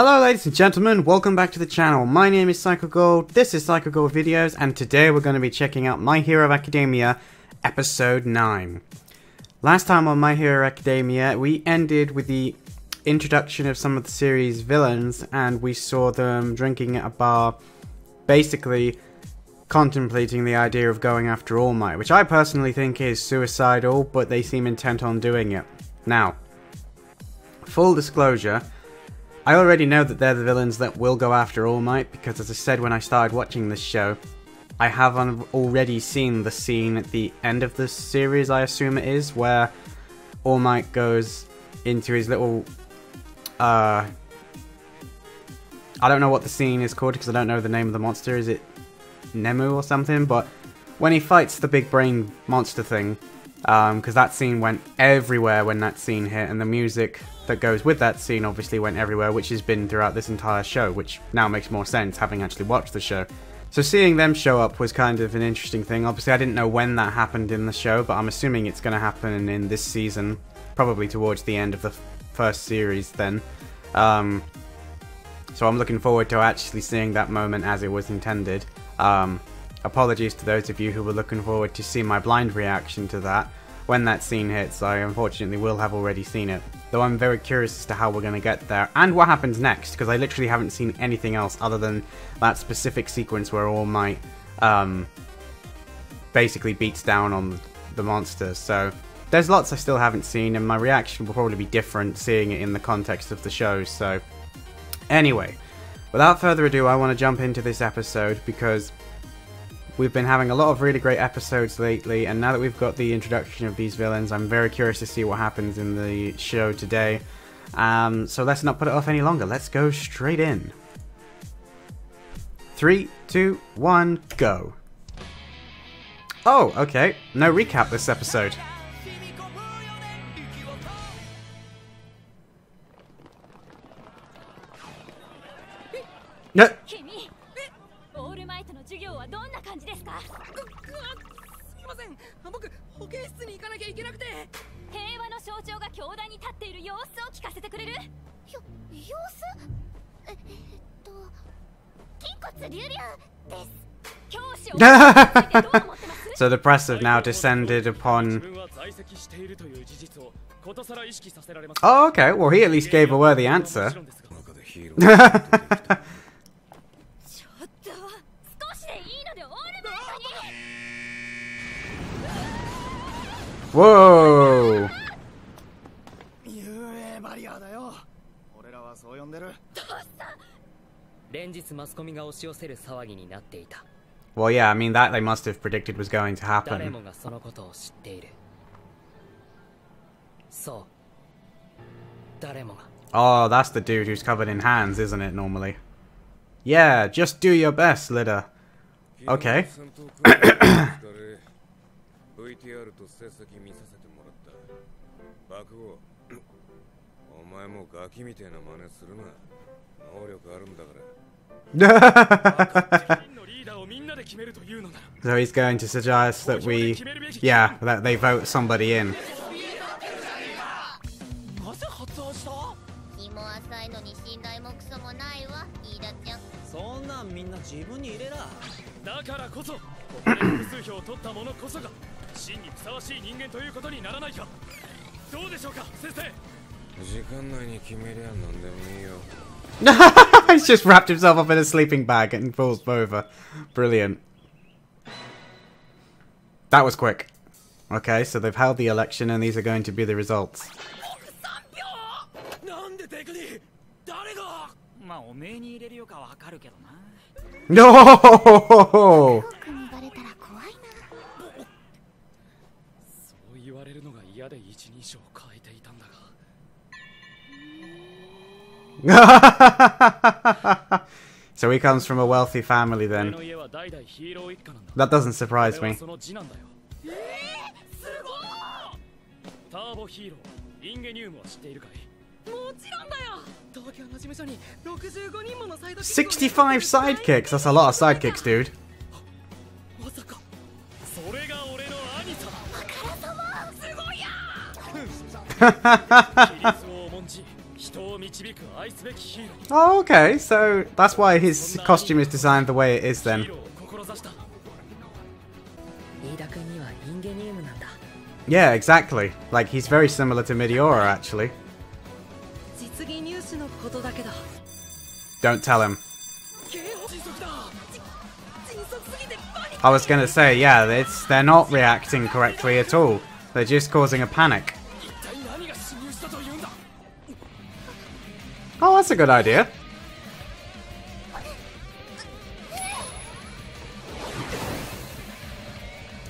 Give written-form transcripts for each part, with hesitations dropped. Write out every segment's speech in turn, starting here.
Hello ladies and gentlemen, welcome back to the channel. My name is PsychoGold, this is PsychoGold Videos, and today we're going to be checking out My Hero Academia Episode 9. Last time on My Hero Academia, we ended with the introduction of some of the series' villains, and we saw them drinking at a bar, basically contemplating the idea of going after All Might, which I personally think is suicidal, but they seem intent on doing it. Now, full disclosure, I already know that they're the villains that will go after All Might, because as I said when I started watching this show, I have already seen the scene at the end of the series, I assume it is, where All Might goes into his little, I don't know what the scene is called because I don't know the name of the monster. Is it Nemu or something? But when he fights the big brain monster thing, because that scene went everywhere when that scene hit, and the music that goes with that scene obviously went everywhere, which has been throughout this entire show, which now makes more sense having actually watched the show. So seeing them show up was kind of an interesting thing. Obviously I didn't know when that happened in the show, but I'm assuming it's going to happen in this season, probably towards the end of the first series then. So I'm looking forward to actually seeing that moment as it was intended. Apologies to those of you who were looking forward to see my blind reaction to that. When that scene hits, I unfortunately will have already seen it. Though I'm very curious as to how we're going to get there, and what happens next, because I literally haven't seen anything else other than that specific sequence where All Might basically beats down on the monsters. So there's lots I still haven't seen, and my reaction will probably be different seeing it in the context of the show. So anyway, without further ado, I want to jump into this episode, because we've been having a lot of really great episodes lately, and now that we've got the introduction of these villains, I'm very curious to see what happens in the show today. So let's not put it off any longer. Let's go straight in. 3, 2, 1, go. Oh, okay. No recap this episode. No. So the press have now descended upon... Oh, okay. Well, he at least gave a worthy answer. Whoa! Well, yeah, I mean, that they must have predicted was going to happen. Oh, that's the dude who's covered in hands, isn't it, normally? Yeah, just do your best, Lida. Okay. So he's going to suggest that that they vote somebody in. He's just wrapped himself up in a sleeping bag and falls over. Brilliant. That was quick. Okay, so they've held the election and these are going to be the results. No! So he comes from a wealthy family then. That doesn't surprise me. "65 sidekicks? That's a lot of sidekicks, dude." Oh, okay, so that's why his costume is designed the way it is then. Yeah, exactly. Like, he's very similar to Meteora, actually. Don't tell him. I was gonna say, yeah, they're not reacting correctly at all. They're just causing a panic. Oh, that's a good idea.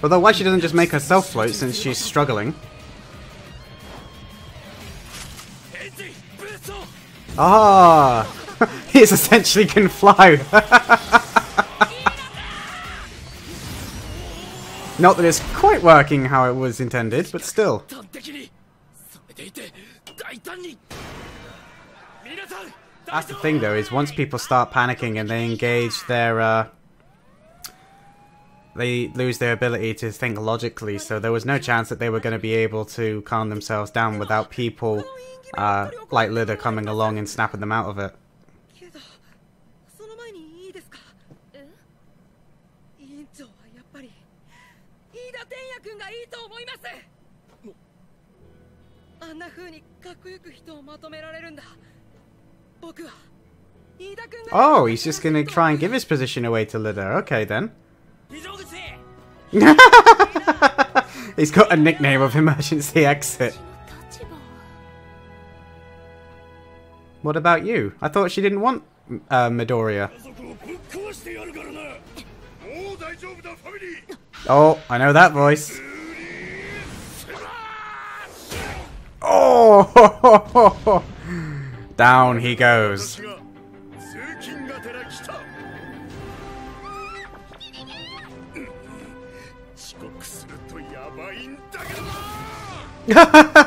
Although, why she doesn't just make herself float since she's struggling? Ah, he essentially can fly. Not that it's quite working how it was intended, but still. That's the thing, though, is once people start panicking and they engage their, they lose their ability to think logically, so there was no chance that they were going to be able to calm themselves down without people, like Lida coming along and snapping them out of it. Oh, he's just gonna try and give his position away to Lida. Okay, then. He's got a nickname of Emergency Exit. What about you? I thought she didn't want Midoriya. Oh, I know that voice. Oh! Down he goes.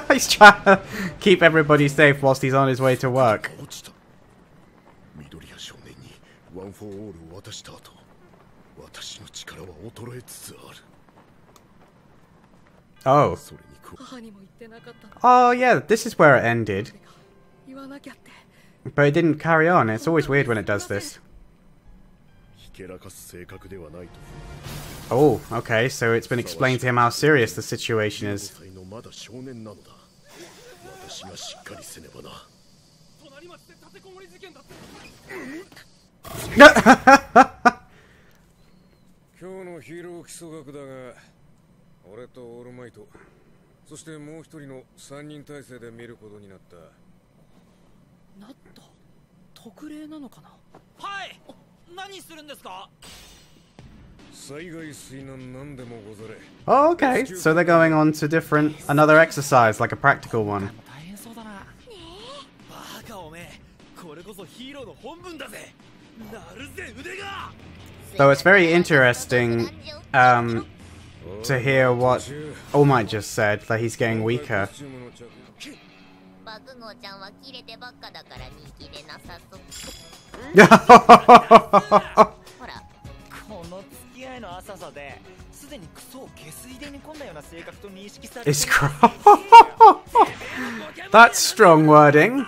He's trying to keep everybody safe whilst he's on his way to work. Oh. Oh yeah, this is where it ended. But it didn't carry on. It's always weird when it does this. Oh, okay, so it's been explained to him how serious the situation is. Oh, okay, so they're going on to another exercise, like a practical one. Though it's very interesting to hear what All Might just said, that he's getting weaker. It's That's strong wording.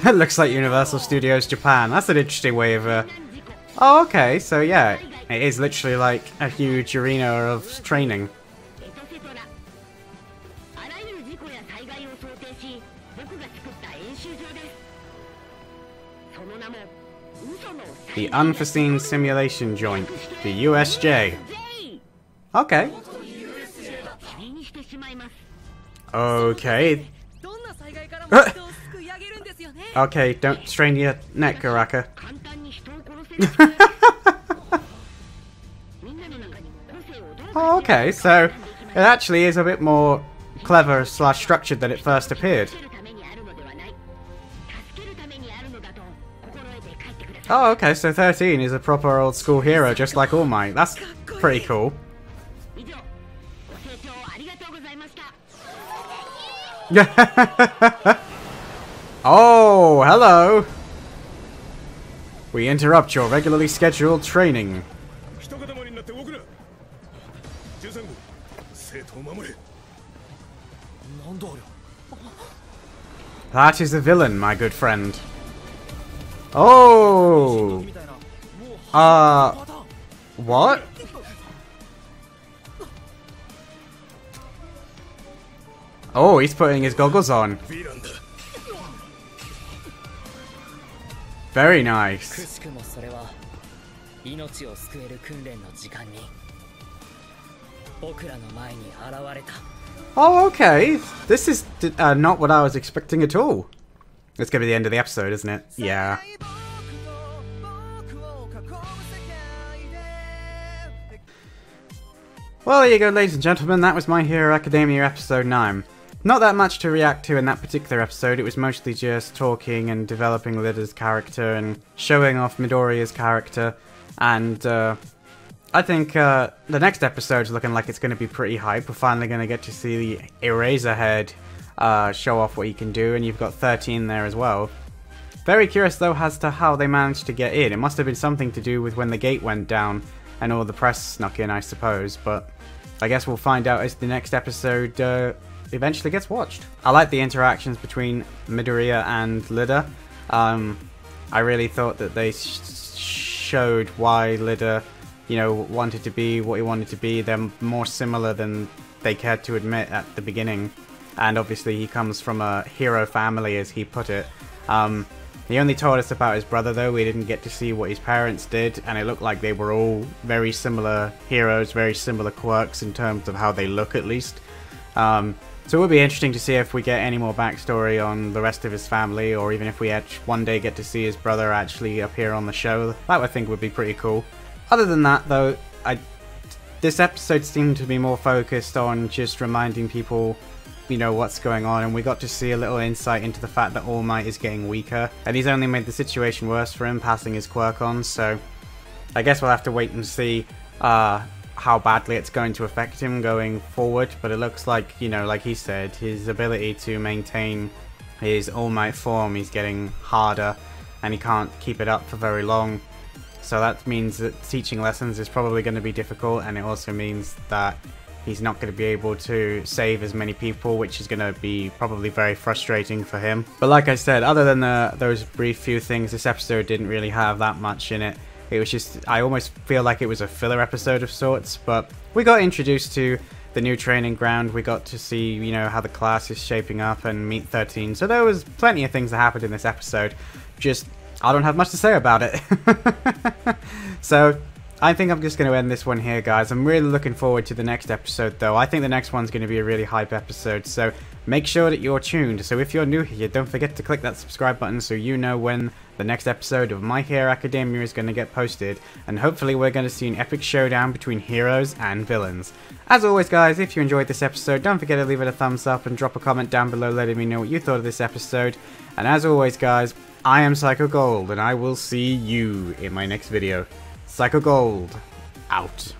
That looks like Universal Studios Japan. That's an interesting way of Oh, okay, so yeah, it is literally like a huge arena of training. The Unforeseen Simulation Joint, the USJ. Okay. Okay. Okay, don't strain your neck, Araka. Oh, okay, so it actually is a bit more clever / structured than it first appeared. Oh, okay, so 13 is a proper old school hero, just like All Might. That's pretty cool. Oh, hello! We interrupt your regularly scheduled training. That is a villain, my good friend. Oh! What? Oh, he's putting his goggles on. Very nice. Oh, okay. This is not what I was expecting at all. It's gonna be the end of the episode, isn't it? Yeah. Well, there you go, ladies and gentlemen. That was My Hero Academia episode 9. Not that much to react to in that particular episode. It was mostly just talking and developing Lida's character and showing off Midoriya's character. And I think the next episode is looking like it's going to be pretty hype. We're finally going to get to see the Eraserhead show off what he can do, and you've got 13 there as well. Very curious though as to how they managed to get in. It must have been something to do with when the gate went down and all the press snuck in, I suppose, but I guess we'll find out as the next episode eventually gets watched. I like the interactions between Midoriya and Lida. I really thought that they showed why Lida, you know, wanted to be what he wanted to be. They're more similar than they cared to admit at the beginning. And obviously he comes from a hero family, as he put it. He only told us about his brother though. We didn't get to see what his parents did, and it looked like they were all very similar heroes, very similar quirks in terms of how they look at least. So it would be interesting to see if we get any more backstory on the rest of his family, or even if we one day get to see his brother actually appear on the show. That I think would be pretty cool. Other than that though, this episode seemed to be more focused on just reminding people, you know, what's going on, and we got to see a little insight into the fact that All Might is getting weaker, and he's only made the situation worse for him passing his quirk on, so I guess we'll have to wait and see how badly it's going to affect him going forward. But it looks like, you know, like he said, his ability to maintain his All Might form is getting harder, and he can't keep it up for very long. So that means that teaching lessons is probably going to be difficult, and it also means that he's not going to be able to save as many people, which is going to be probably very frustrating for him. But like I said, other than those brief few things, this episode didn't really have that much in it. It was just, I almost feel like it was a filler episode of sorts, but we got introduced to the new training ground. We got to see, you know, how the class is shaping up and meet 13. So there was plenty of things that happened in this episode. Just, I don't have much to say about it. So I think I'm just going to end this one here, guys. I'm really looking forward to the next episode, though. I think the next one's going to be a really hype episode, so make sure that you're tuned. So if you're new here, don't forget to click that subscribe button so you know when the next episode of My Hero Academia is going to get posted, and hopefully we're going to see an epic showdown between heroes and villains. As always, guys, if you enjoyed this episode, don't forget to leave it a thumbs up and drop a comment down below letting me know what you thought of this episode. And as always, guys, I am Psycho Gold, and I will see you in my next video. Psycho Gold, out.